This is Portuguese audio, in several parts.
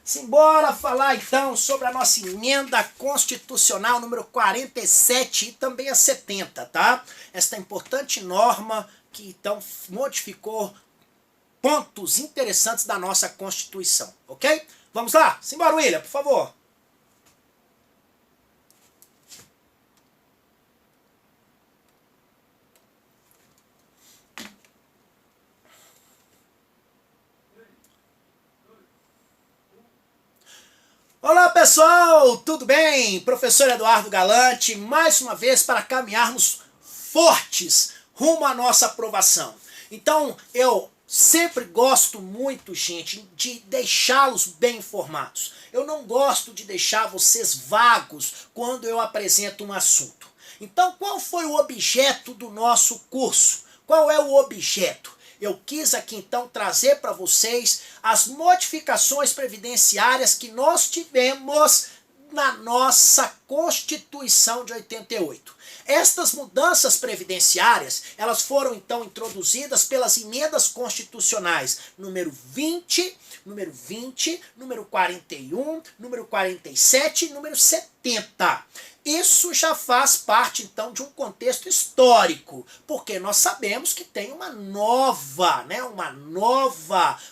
Simbora falar então sobre a nossa emenda constitucional número 47 e também a 70, tá? Esta importante norma que então modificou pontos interessantes da nossa Constituição, ok? Vamos lá? Simbora, William, por favor. Olá pessoal, tudo bem? Professor Eduardo Galante, mais uma vez para caminharmos fortes rumo à nossa aprovação. Então, eu sempre gosto muito, gente, de deixá-los bem informados. Eu não gosto de deixar vocês vagos quando eu apresento um assunto. Então, qual foi o objeto do nosso curso? Qual é o objeto? Eu quis aqui então trazer para vocês as modificações previdenciárias que nós tivemos na nossa Constituição de 88. Estas mudanças previdenciárias, elas foram então introduzidas pelas emendas constitucionais número 20, número 41, número 47 e número 70. Isso já faz parte, então, de um contexto histórico, porque nós sabemos que tem uma nova,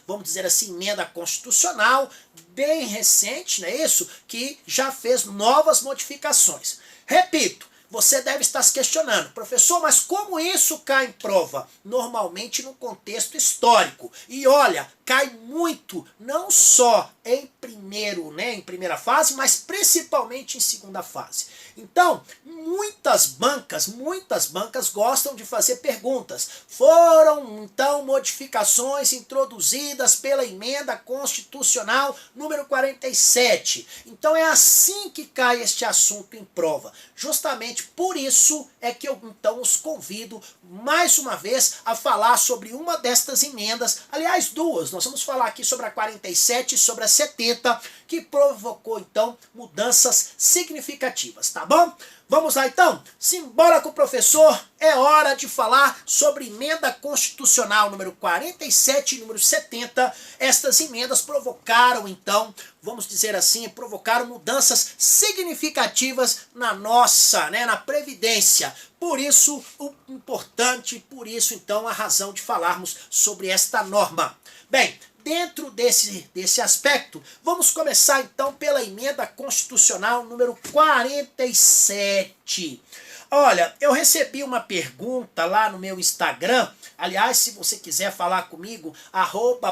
vamos dizer assim, emenda constitucional, bem recente, não é isso? Que já fez novas modificações. Repito, você deve estar se questionando, professor, mas como isso cai em prova? Normalmente num contexto histórico. E olha, cai muito, não só em primeira fase, mas principalmente em segunda fase. Então, muitas bancas gostam de fazer perguntas. Foram, então, modificações introduzidas pela emenda constitucional número 47. Então é assim que cai este assunto em prova. Justamente por isso é que eu, então, os convido, mais uma vez, a falar sobre uma destas emendas, aliás, duas. Nós vamos falar aqui sobre a 47 e sobre a 70, que provocou, então, mudanças significativas, tá bom? Vamos lá, então? Simbora com o professor, é hora de falar sobre emenda constitucional número 47 e número 70. Estas emendas provocaram, então, vamos dizer assim, provocaram mudanças significativas na nossa, na Previdência. Por isso, o importante, por isso, então, a razão de falarmos sobre esta norma. Bem, dentro desse aspecto, vamos começar então pela emenda constitucional número 47. Olha, eu recebi uma pergunta lá no meu Instagram. Aliás, se você quiser falar comigo,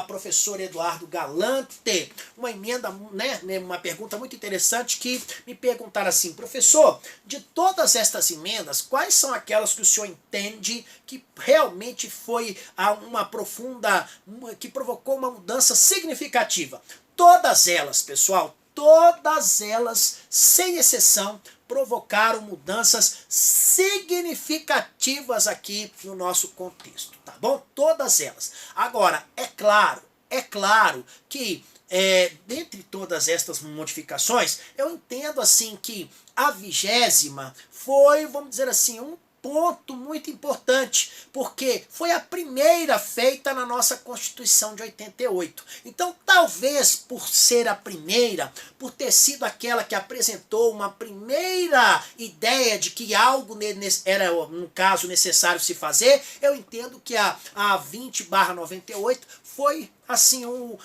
@professor Eduardo Galante, uma emenda, uma pergunta muito interessante que me perguntaram assim, professor, de todas estas emendas, quais são aquelas que o senhor entende que realmente foi uma profunda, que provocou uma mudança significativa? Todas elas, pessoal, todas elas, sem exceção, provocaram mudanças significativas aqui no nosso contexto, tá bom? Todas elas. Agora, é claro que dentre todas estas modificações, eu entendo assim que a 20ª foi, vamos dizer assim, um ponto muito importante, porque foi a primeira feita na nossa Constituição de 88. Então, talvez por ser a primeira, por ter sido aquela que apresentou uma primeira ideia de que algo era, no caso, necessário se fazer, eu entendo que a 20/98 foi, assim, um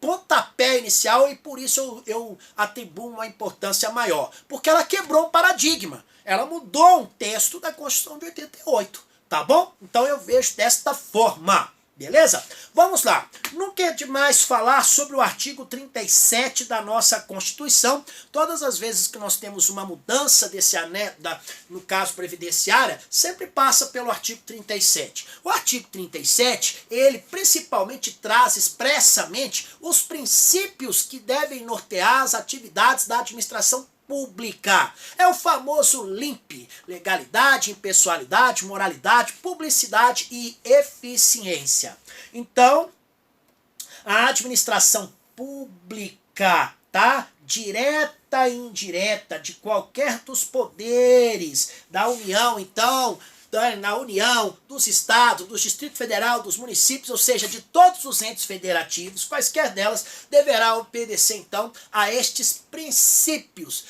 pontapé inicial e por isso eu atribuo uma importância maior. Porque ela quebrou um paradigma. Ela mudou um texto da Constituição de 88, tá bom? Então eu vejo desta forma, beleza? Vamos lá. Nunca é demais falar sobre o artigo 37 da nossa Constituição. Todas as vezes que nós temos uma mudança no caso previdenciária, sempre passa pelo artigo 37. O artigo 37, ele principalmente traz expressamente os princípios que devem nortear as atividades da administração pública. É o famoso LIMP, legalidade, impessoalidade, moralidade, publicidade e eficiência. Então, a administração pública, tá? Direta e indireta de qualquer dos poderes da União, então, na União, dos estados, do Distrito Federal, dos municípios, ou seja, de todos os entes federativos, quaisquer delas, deverá obedecer então a estes princípios,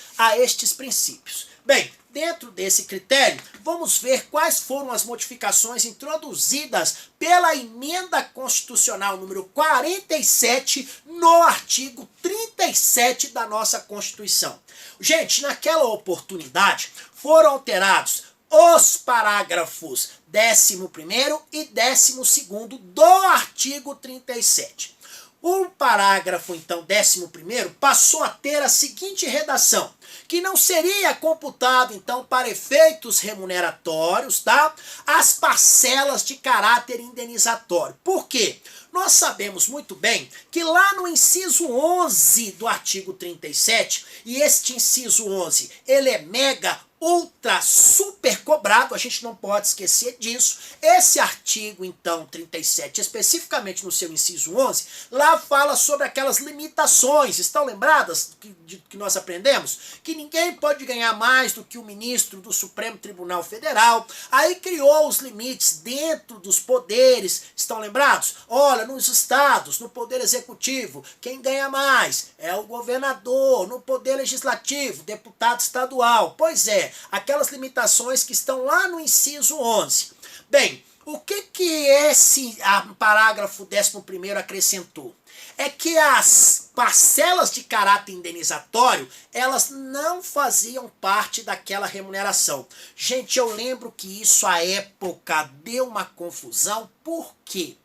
Bem, dentro desse critério, vamos ver quais foram as modificações introduzidas pela emenda constitucional número 47 no artigo 37 da nossa Constituição. Gente, naquela oportunidade foram alterados os parágrafos 11º e 12º do artigo 37. O parágrafo, então, 11º, passou a ter a seguinte redação, que não seria computado, então, para efeitos remuneratórios, tá? As parcelas de caráter indenizatório. Por quê? Nós sabemos muito bem que lá no inciso 11 do artigo 37, e este inciso 11, ele é mega ultra super cobrado, a gente não pode esquecer disso. Esse artigo, então, 37, especificamente no seu inciso 11, lá fala sobre aquelas limitações, estão lembradas que nós aprendemos? Que ninguém pode ganhar mais do que o ministro do Supremo Tribunal Federal, aí criou os limites dentro dos poderes, estão lembrados? Olha, nos estados, no poder executivo, quem ganha mais é o governador, no poder legislativo, deputado estadual, pois é, aquelas limitações que estão lá no inciso 11. Bem, o que esse parágrafo 11º acrescentou? É que as parcelas de caráter indenizatório, elas não faziam parte daquela remuneração. Gente, eu lembro que isso à época deu uma confusão, por quê?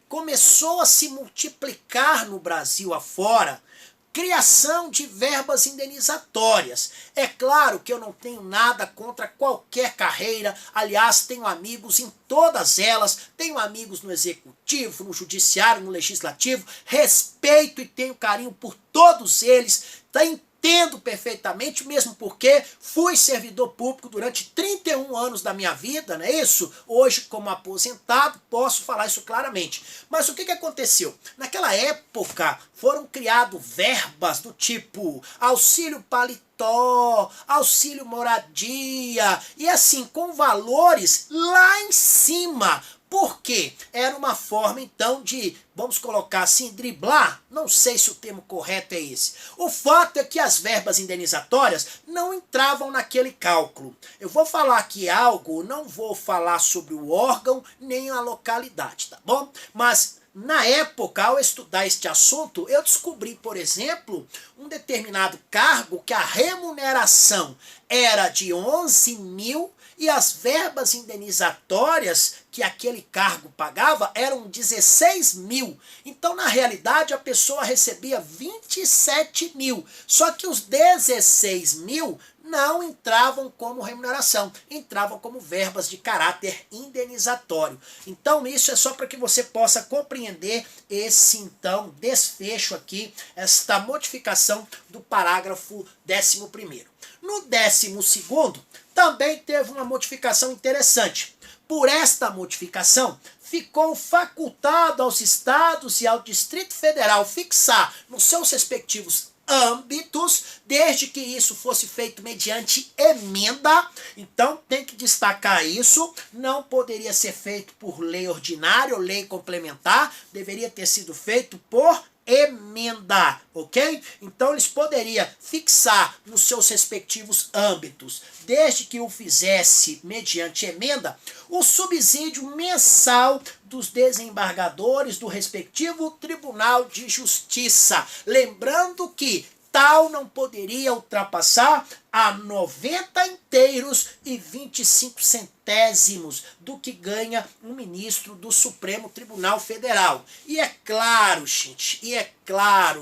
Começou a se multiplicar no Brasil afora criação de verbas indenizatórias. É claro que eu não tenho nada contra qualquer carreira, aliás, tenho amigos em todas elas, tenho amigos no executivo, no judiciário, no legislativo, respeito e tenho carinho por todos eles, entendo perfeitamente, mesmo porque fui servidor público durante 31 anos da minha vida, não é isso? Hoje, como aposentado, posso falar isso claramente. Mas o que aconteceu? Naquela época, foram criadas verbas do tipo auxílio paletó, auxílio moradia, e assim, com valores lá em cima. Por quê? Era uma forma, então, de, vamos colocar assim, driblar, não sei se o termo correto é esse. O fato é que as verbas indenizatórias não entravam naquele cálculo. Eu vou falar aqui algo, não vou falar sobre o órgão nem a localidade, tá bom? Mas na época, ao estudar este assunto, eu descobri, por exemplo, um determinado cargo que a remuneração era de 11 mil e as verbas indenizatórias que aquele cargo pagava eram 16 mil. Então, na realidade, a pessoa recebia 27 mil. Só que os 16 mil não entravam como remuneração, entravam como verbas de caráter indenizatório. Então, isso é só para que você possa compreender esse, então, desfecho aqui, esta modificação do parágrafo 11º. No 12º, também teve uma modificação interessante. Por esta modificação, ficou facultado aos estados e ao Distrito Federal fixar nos seus respectivos âmbitos, desde que isso fosse feito mediante emenda. Então tem que destacar isso, não poderia ser feito por lei ordinária ou lei complementar, deveria ter sido feito por emenda, ok? Então eles poderiam fixar nos seus respectivos âmbitos, desde que o fizesse mediante emenda, o subsídio mensal dos desembargadores do respectivo Tribunal de Justiça. Lembrando que tal não poderia ultrapassar a 90 inteiros e 25 centésimos do que ganha um ministro do Supremo Tribunal Federal. E é claro, gente,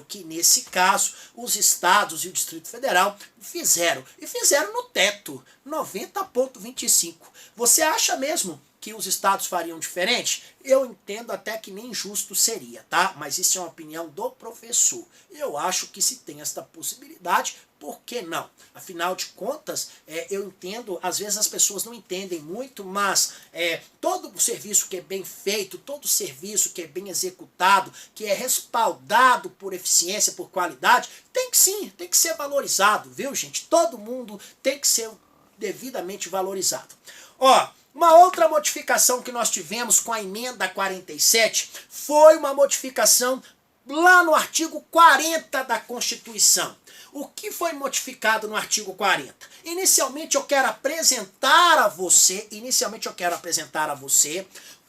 que nesse caso os estados e o Distrito Federal fizeram no teto, 90,25. Você acha mesmo que os estados fariam diferente? Eu entendo até que nem justo seria, tá? Mas isso é uma opinião do professor. Eu acho que se tem esta possibilidade, por que não? Afinal de contas, eu entendo, às vezes as pessoas não entendem muito, mas todo o serviço que é bem feito, todo o serviço que é bem executado, que é respaldado por eficiência, por qualidade, tem que ser valorizado, viu, gente? Todo mundo tem que ser devidamente valorizado. Ó, Uma outra modificação que nós tivemos com a emenda 47 foi uma modificação lá no artigo 40 da Constituição. O que foi modificado no artigo 40? Inicialmente eu quero apresentar a você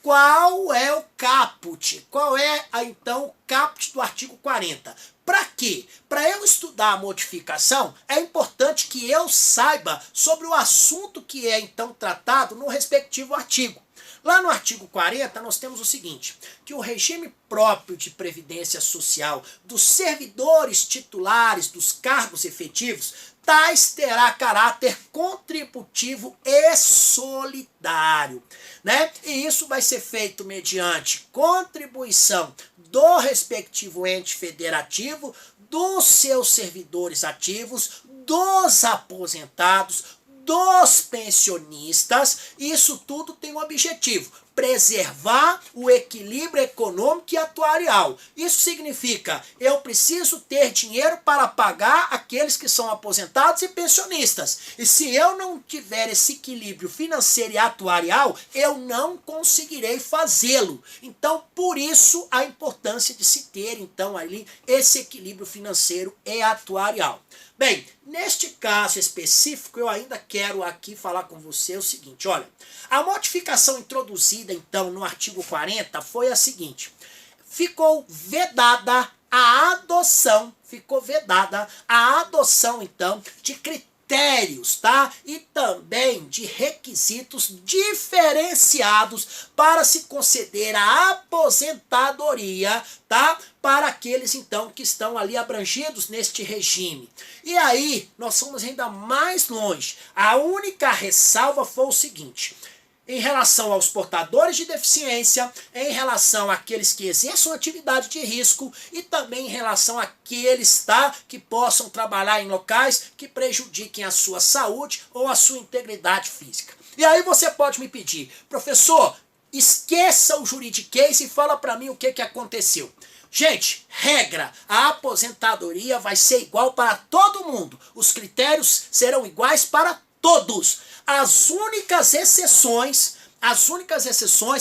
qual é o caput, qual é então o caput do artigo 40. Para quê? Para eu estudar a modificação, é importante que eu saiba sobre o assunto que é então tratado no respectivo artigo. Lá no artigo 40, nós temos o seguinte, que o regime próprio de previdência social dos servidores titulares dos cargos efetivos, tais terá caráter contributivo e solidário, né? E isso vai ser feito mediante contribuição do respectivo ente federativo, dos seus servidores ativos, dos aposentados, dos pensionistas. Isso tudo tem um objetivo: preservar o equilíbrio econômico e atuarial. Isso significa, eu preciso ter dinheiro para pagar aqueles que são aposentados e pensionistas. E se eu não tiver esse equilíbrio financeiro e atuarial, eu não conseguirei fazê-lo. Então, por isso, a importância de se ter, então, ali, esse equilíbrio financeiro e atuarial. Bem, neste caso específico, eu ainda quero aqui falar com você o seguinte, olha, a modificação introduzida, então, no artigo 40 foi a seguinte: ficou vedada a adoção, então, de critérios, tá? E também de requisitos diferenciados para se conceder a aposentadoria, tá? Para aqueles, então, que estão ali abrangidos neste regime. E aí, nós fomos ainda mais longe. A única ressalva foi o seguinte: em relação aos portadores de deficiência, em relação àqueles que exerçam atividade de risco e também em relação àqueles, tá, que possam trabalhar em locais que prejudiquem a sua saúde ou a sua integridade física. E aí você pode me pedir, professor, esqueça o juridiquês e fala para mim o que aconteceu. Gente, regra, a aposentadoria vai ser igual para todo mundo. Os critérios serão iguais para todos. As únicas exceções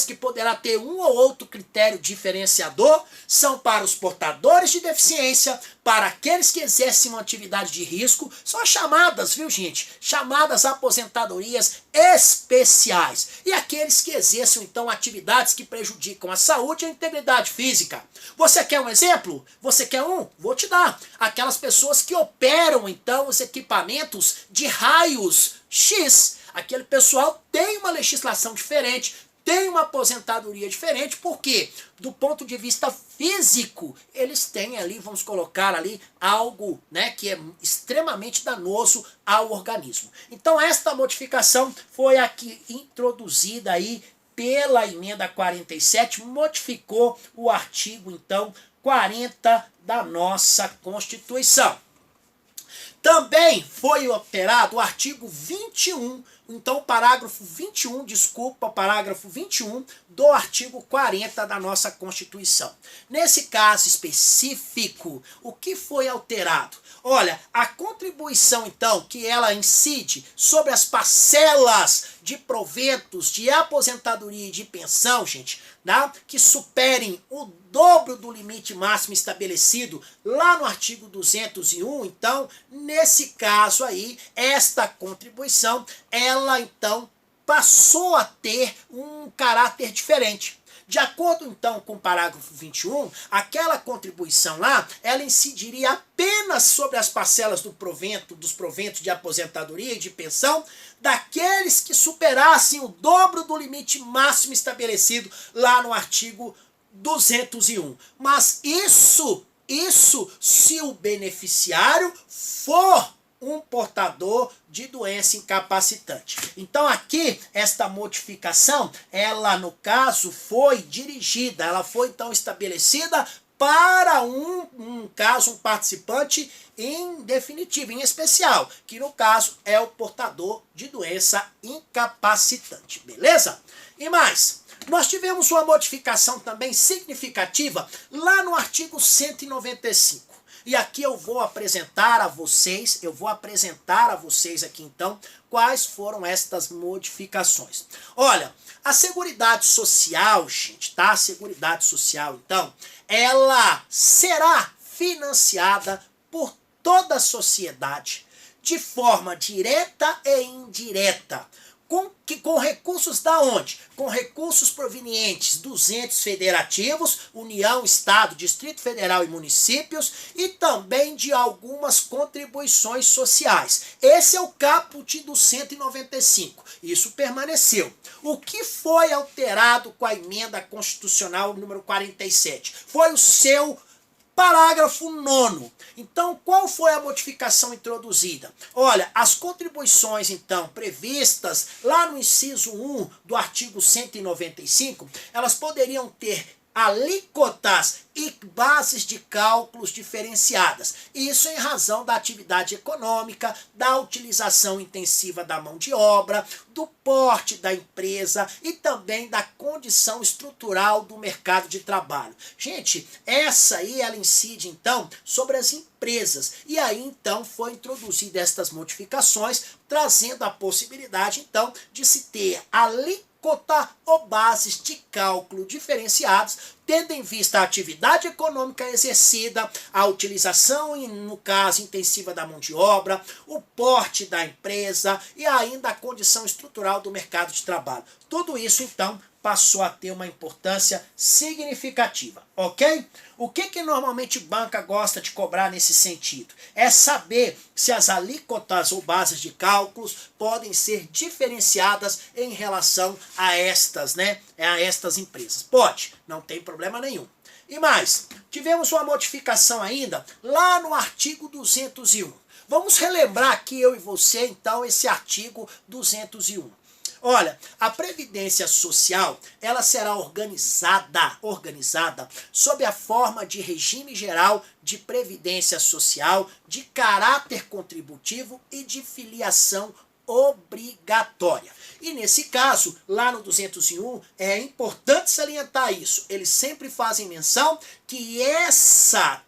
que poderá ter um ou outro critério diferenciador são para os portadores de deficiência, para aqueles que exercem uma atividade de risco, são as chamadas, viu gente? Chamadas aposentadorias especiais. E aqueles que exerçam, então, atividades que prejudicam a saúde e a integridade física. Você quer um exemplo? Você quer um? Vou te dar. Aquelas pessoas que operam, então, os equipamentos de raios X. Aquele pessoal tem uma legislação diferente, tem uma aposentadoria diferente, porque do ponto de vista físico, eles têm ali, vamos colocar ali, algo, né, que é extremamente danoso ao organismo. Então esta modificação foi a que introduzida aí pela emenda 47, modificou o artigo, então, 40 da nossa Constituição. Também foi alterado o artigo 21, então o parágrafo 21 do artigo 40 da nossa Constituição. Nesse caso específico, o que foi alterado? Olha, a contribuição, então, que ela incide sobre as parcelas de proventos de aposentadoria e de pensão, gente, né, que superem o dobro do limite máximo estabelecido lá no artigo 201, então, nesse caso aí, esta contribuição, ela, então, passou a ter um caráter diferente. De acordo, então, com o parágrafo 21, aquela contribuição lá, ela incidiria apenas sobre as parcelas dos proventos de aposentadoria e de pensão daqueles que superassem o dobro do limite máximo estabelecido lá no artigo 201. Mas isso se o beneficiário for um portador de doença incapacitante. Então aqui, esta modificação, ela no caso foi dirigida, ela foi então estabelecida para um participante em definitivo, em especial, que no caso é o portador de doença incapacitante, beleza? E mais, nós tivemos uma modificação também significativa lá no artigo 195. E aqui eu vou apresentar a vocês aqui então quais foram estas modificações. Olha, a Seguridade Social, gente, tá? A Seguridade Social, então, ela será financiada por toda a sociedade de forma direta e indireta. Com recursos da onde? Com recursos provenientes dos entes federativos, União, Estado, Distrito Federal e municípios, e também de algumas contribuições sociais. Esse é o caput do 195. Isso permaneceu. O que foi alterado com a emenda constitucional número 47? Foi o seu parágrafo 9º. Então, qual foi a modificação introduzida? Olha, as contribuições, então, previstas lá no inciso 1 do artigo 195, elas poderiam ter alíquotas e bases de cálculos diferenciadas. Isso em razão da atividade econômica, da utilização intensiva da mão de obra, do porte da empresa e também da condição estrutural do mercado de trabalho. Gente, essa aí ela incide então sobre as empresas. E aí então foi introduzida estas modificações, trazendo a possibilidade então de se ter alíquotas ou bases de cálculo diferenciados, tendo em vista a atividade econômica exercida, a utilização, no caso, intensiva da mão de obra, o porte da empresa e ainda a condição estrutural do mercado de trabalho. Tudo isso, então, passou a ter uma importância significativa, ok? O que normalmente banca gosta de cobrar nesse sentido? É saber se as alíquotas ou bases de cálculos podem ser diferenciadas em relação a estas, né? A estas empresas. Pode, não tem problema nenhum. E mais, tivemos uma modificação ainda lá no artigo 201. Vamos relembrar aqui, eu e você, então, esse artigo 201. Olha, a Previdência Social, ela será organizada sob a forma de regime geral de previdência social, de caráter contributivo e de filiação obrigatória. E nesse caso, lá no 201, é importante salientar isso. Eles sempre fazem menção que essa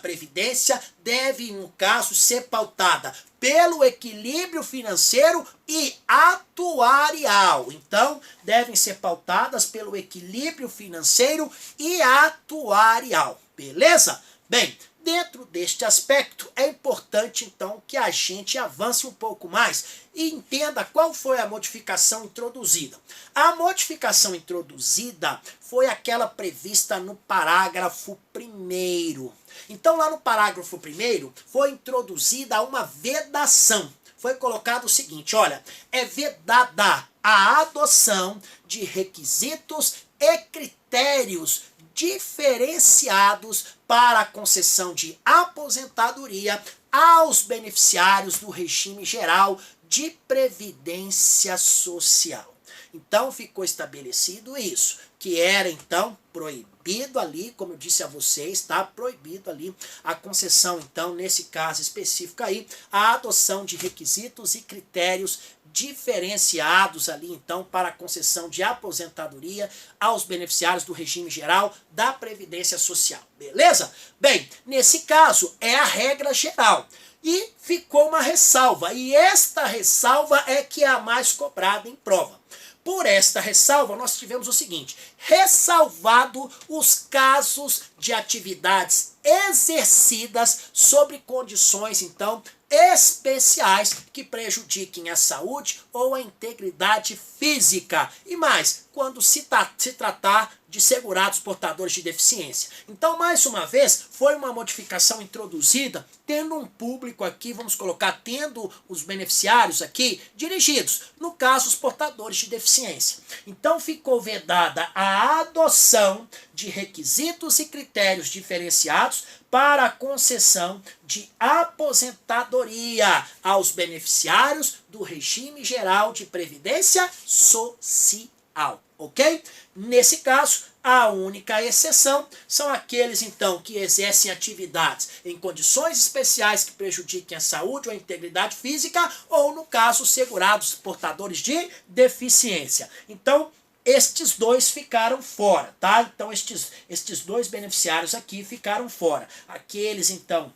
previdência deve, no caso, ser pautada pelo equilíbrio financeiro e atuarial. Então, devem ser pautadas pelo equilíbrio financeiro e atuarial. Beleza? Bem, dentro deste aspecto, é importante, então, que a gente avance um pouco mais e entenda qual foi a modificação introduzida. A modificação introduzida foi aquela prevista no parágrafo 1º. Então, lá no parágrafo 1º, foi introduzida uma vedação. Foi colocado o seguinte, olha, é vedada a adoção de requisitos e critérios diferenciados para a concessão de aposentadoria aos beneficiários do regime geral de previdência social. Então ficou estabelecido isso, que era então proibido ali, como eu disse a vocês, está proibido ali a concessão, então, nesse caso específico aí, a adoção de requisitos e critérios diferenciados ali, então, para a concessão de aposentadoria aos beneficiários do regime geral da Previdência Social. Beleza? Bem, nesse caso, é a regra geral. E ficou uma ressalva, e esta ressalva é que é a mais cobrada em prova. Por esta ressalva, nós tivemos o seguinte, ressalvado os casos de atividades exercidas sobre condições, então, especiais que prejudiquem a saúde ou a integridade física. E mais, quando se tratar de segurados portadores de deficiência. Então, mais uma vez, foi uma modificação introduzida, tendo um público aqui, vamos colocar, tendo os beneficiários aqui dirigidos, no caso, os portadores de deficiência. Então, ficou vedada a adoção de requisitos e critérios diferenciados para a concessão de aposentadoria aos beneficiários do regime geral de previdência social, ok? Nesse caso, a única exceção são aqueles, então, que exercem atividades em condições especiais que prejudiquem a saúde ou a integridade física, ou, no caso, segurados portadores de deficiência. Então, estes dois ficaram fora, tá? Então estes dois beneficiários aqui ficaram fora. Aqueles, então,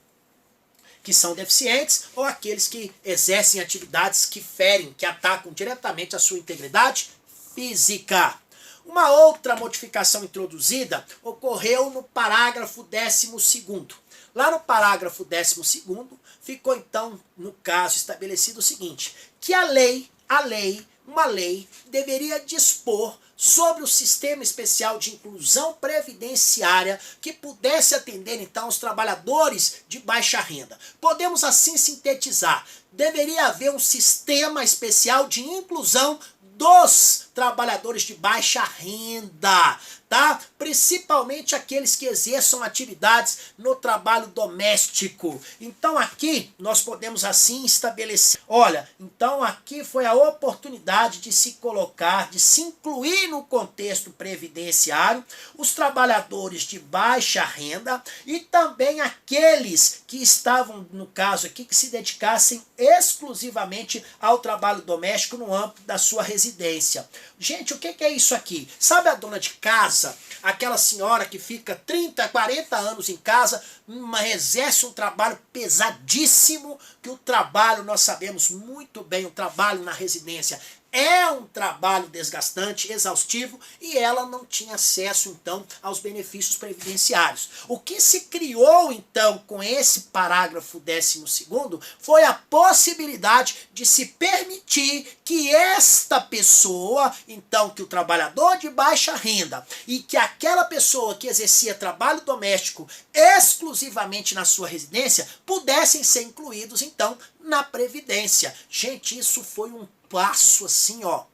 que são deficientes ou aqueles que exercem atividades que ferem, que atacam diretamente a sua integridade física. Uma outra modificação introduzida ocorreu no parágrafo 12º. Lá no parágrafo 12º, ficou então, no caso, estabelecido o seguinte, que uma lei deveria dispor sobre o sistema especial de inclusão previdenciária que pudesse atender então os trabalhadores de baixa renda. Podemos assim sintetizar, deveria haver um sistema especial de inclusão dos trabalhadores de baixa renda, tá? Principalmente aqueles que exerçam atividades no trabalho doméstico. Então aqui nós podemos assim estabelecer, olha, então aqui foi a oportunidade de se colocar, de se incluir no contexto previdenciário os trabalhadores de baixa renda e também aqueles que estavam, no caso aqui, que se dedicassem exclusivamente ao trabalho doméstico no âmbito da sua residência. Gente, o que é isso aqui? Sabe a dona de casa, aquela senhora que fica 30, 40 anos em casa, exerce um trabalho pesadíssimo, que o trabalho, nós sabemos muito bem, o trabalho na residência é um trabalho desgastante, exaustivo, e ela não tinha acesso, então, aos benefícios previdenciários. O que se criou, então, com esse parágrafo 12º, foi a possibilidade de se permitir que esta pessoa, então, que o trabalhador de baixa renda, e que aquela pessoa que exercia trabalho doméstico exclusivamente na sua residência, pudessem ser incluídos, então, na Previdência. Gente, isso foi um passo assim, ó,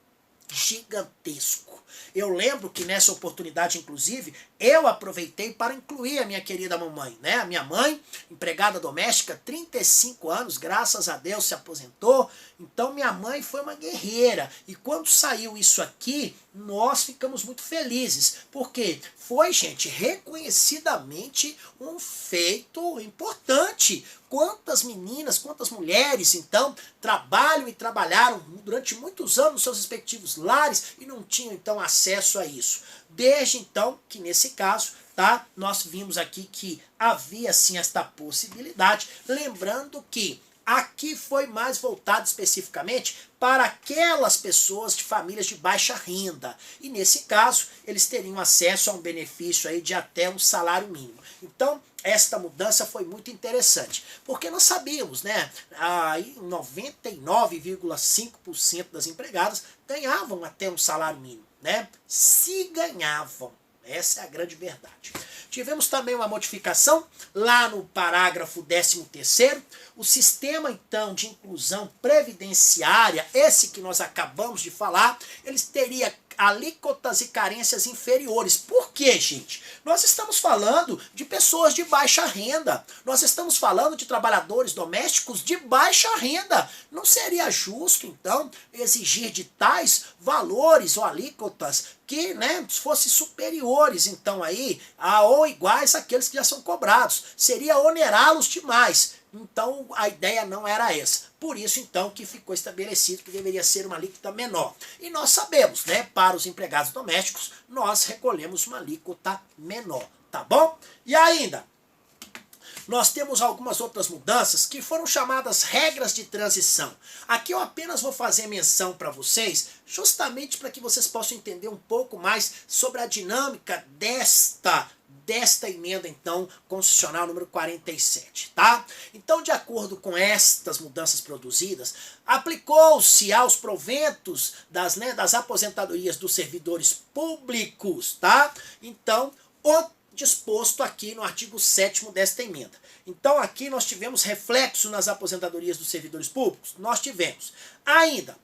gigantesco. Eu lembro que nessa oportunidade, inclusive, eu aproveitei para incluir a minha querida mamãe, né? A minha mãe, empregada doméstica, 35 anos, graças a Deus se aposentou. Então minha mãe foi uma guerreira. E quando saiu isso aqui, nós ficamos muito felizes. Porque foi, gente, reconhecidamente um feito importante. Quantas meninas, quantas mulheres, então, trabalham e trabalharam durante muitos anos nos seus respectivos lares e não tinham, então, acesso a isso. Desde, então, que nesse caso, tá, nós vimos aqui que havia, sim, esta possibilidade, lembrando que aqui foi mais voltado especificamente para aquelas pessoas de famílias de baixa renda. E nesse caso, eles teriam acesso a um benefício aí de até um salário mínimo. Então, esta mudança foi muito interessante. Porque nós sabíamos, né? Aí 99,5% das empregadas ganhavam até um salário mínimo, né? Se ganhavam. Essa é a grande verdade. Tivemos também uma modificação lá no parágrafo 13º. O sistema, então, de inclusão previdenciária, esse que nós acabamos de falar, eles teriam alíquotas e carências inferiores. Por quê, gente? Nós estamos falando de pessoas de baixa renda. Nós estamos falando de trabalhadores domésticos de baixa renda. Não seria justo, então, exigir de tais valores ou alíquotas que, né, fossem superiores, então, aí, ou iguais àqueles que já são cobrados. Seria onerá-los demais. Então, a ideia não era essa. Por isso, então, que ficou estabelecido que deveria ser uma alíquota menor. E nós sabemos, né, para os empregados domésticos, nós recolhemos uma alíquota menor, tá bom? E ainda, nós temos algumas outras mudanças que foram chamadas regras de transição. Aqui eu apenas vou fazer menção para vocês, justamente para que vocês possam entender um pouco mais sobre a dinâmica desta emenda, então, constitucional número 47, tá? Então, de acordo com estas mudanças produzidas, aplicou-se aos proventos das aposentadorias dos servidores públicos, tá? Então, o disposto aqui no artigo 7º desta emenda. Então, aqui nós tivemos reflexo nas aposentadorias dos servidores públicos? Nós tivemos. Ainda,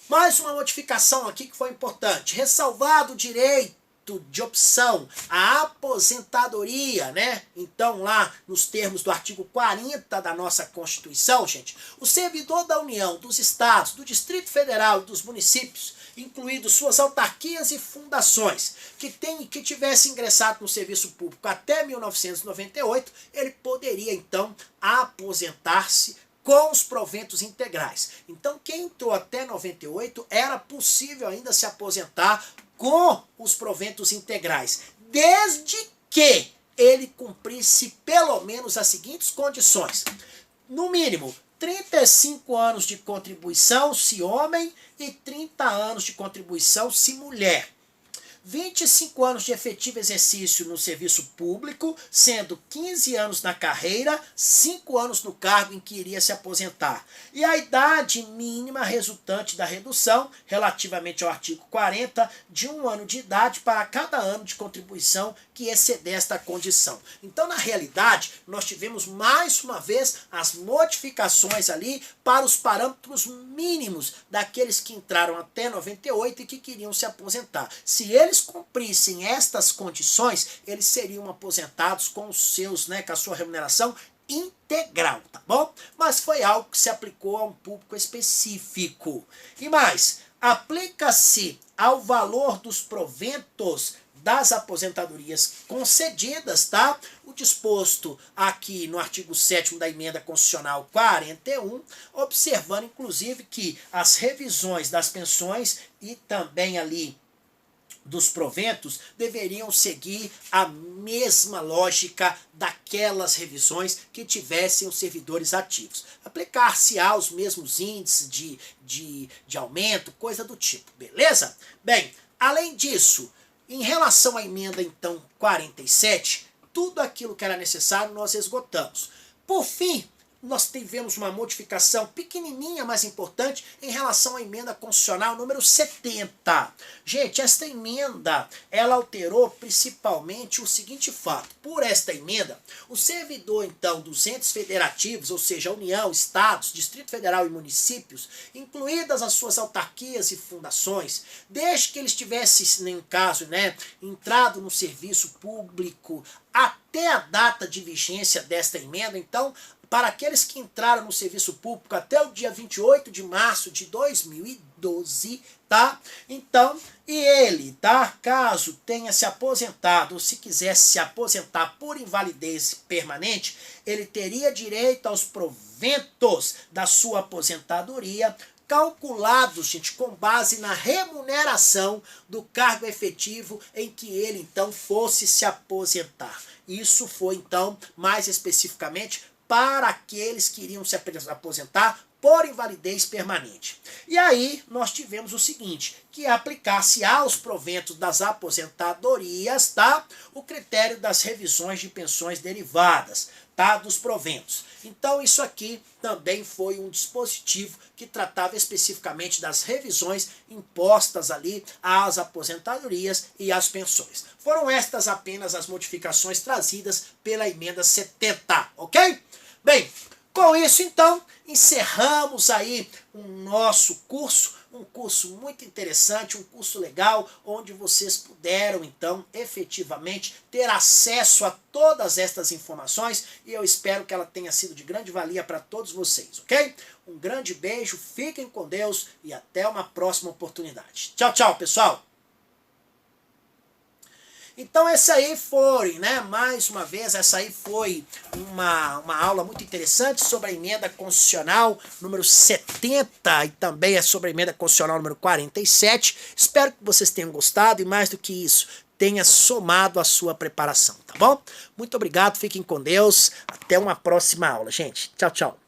mais uma modificação aqui que foi importante. Ressalvado o direito de opção à aposentadoria, né? Então, lá nos termos do artigo 40 da nossa Constituição, gente, o servidor da União, dos Estados, do Distrito Federal e dos municípios, incluídos suas autarquias e fundações, que tivesse ingressado no serviço público até 1998, ele poderia, então, aposentar-se com os proventos integrais. Então, quem entrou até 98 era possível ainda se aposentar com os proventos integrais, desde que ele cumprisse pelo menos as seguintes condições. No mínimo, 35 anos de contribuição se homem e 30 anos de contribuição se mulher. 25 anos de efetivo exercício no serviço público, sendo 15 anos na carreira, 5 anos no cargo em que iria se aposentar. E a idade mínima resultante da redução, relativamente ao artigo 40, de 1 ano de idade para cada ano de contribuição que exceder esta condição. Então, na realidade, nós tivemos mais uma vez as modificações ali para os parâmetros mínimos daqueles que entraram até 98 e que queriam se aposentar. Se eles cumprissem estas condições, eles seriam aposentados com os seus, com a sua remuneração integral, tá bom? Mas foi algo que se aplicou a um público específico. E mais, aplica-se ao valor dos proventos das aposentadorias concedidas, tá? O disposto aqui no artigo 7º da emenda constitucional 41, observando inclusive que as revisões das pensões e também ali dos proventos deveriam seguir a mesma lógica daquelas revisões que tivessem os servidores ativos. Aplicar-se-á os mesmos índices de aumento, coisa do tipo, beleza? Bem, além disso, em relação à emenda, então, 47, tudo aquilo que era necessário nós esgotamos. Por fim, nós tivemos uma modificação pequenininha, mas importante, em relação à emenda constitucional número 70. Gente, esta emenda, ela alterou principalmente o seguinte fato. Por esta emenda, o servidor, então, dos entes federativos, ou seja, a União, Estados, Distrito Federal e municípios, incluídas as suas autarquias e fundações, desde que eles tivessem, em caso, entrado no serviço público até a data de vigência desta emenda, então, para aqueles que entraram no serviço público até o dia 28 de março de 2012, tá? Então, e ele, tá? Caso tenha se aposentado ou se quisesse se aposentar por invalidez permanente, ele teria direito aos proventos da sua aposentadoria, calculados, gente, com base na remuneração do cargo efetivo em que ele, então, fosse se aposentar. Isso foi, então, mais especificamente para aqueles que iriam se aposentar por invalidez permanente. E aí nós tivemos o seguinte, que aplicar-se aos proventos das aposentadorias, tá? O critério das revisões de pensões derivadas, tá? Dos proventos. Então isso aqui também foi um dispositivo que tratava especificamente das revisões impostas ali às aposentadorias e às pensões. Foram estas apenas as modificações trazidas pela emenda 70, ok? Bem, com isso, então, encerramos aí o nosso curso, um curso muito interessante, um curso legal, onde vocês puderam, então, efetivamente, ter acesso a todas estas informações e eu espero que ela tenha sido de grande valia para todos vocês, ok? Um grande beijo, fiquem com Deus e até uma próxima oportunidade. Tchau, tchau, pessoal! Então essa aí foi, mais uma vez, essa aí foi uma aula muito interessante sobre a emenda constitucional número 70 e também é sobre a emenda constitucional número 47. Espero que vocês tenham gostado e mais do que isso, tenha somado a sua preparação, tá bom? Muito obrigado, fiquem com Deus, até uma próxima aula, gente. Tchau, tchau.